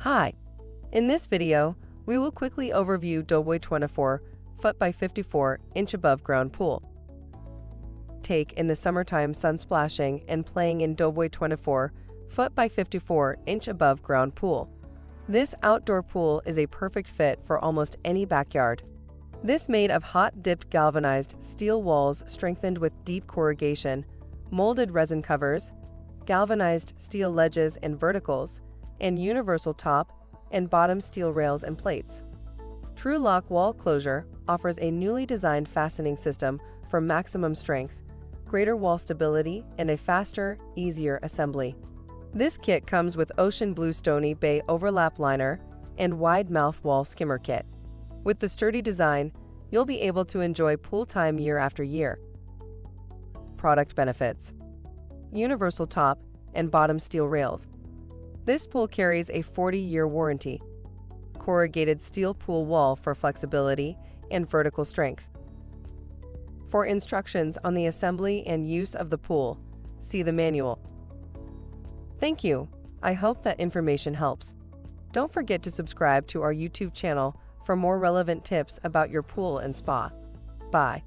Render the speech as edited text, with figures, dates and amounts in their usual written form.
Hi, in this video, we will quickly overview Doughboy 24 foot by 54 inch above ground pool. Take in the summertime sun splashing and playing in Doughboy 24 foot by 54 inch above ground pool. This outdoor pool is a perfect fit for almost any backyard. This made of hot-dipped galvanized steel walls strengthened with deep corrugation, molded resin covers, galvanized steel ledges and verticals, and universal top and bottom steel rails and plates. Tru-Lock wall closure offers a newly designed fastening system for maximum strength, greater wall stability, and a faster, easier assembly. This kit comes with ocean blue Stoney bay overlap liner and wide mouth wall skimmer kit. With the sturdy design, you'll be able to enjoy pool time year after year. Product benefits: universal top and bottom steel rails. This pool carries a 40-year warranty. Corrugated steel pool wall for flexibility and vertical strength. For instructions on the assembly and use of the pool, see the manual. Thank you. I hope that information helps. Don't forget to subscribe to our YouTube channel for more relevant tips about your pool and spa. Bye.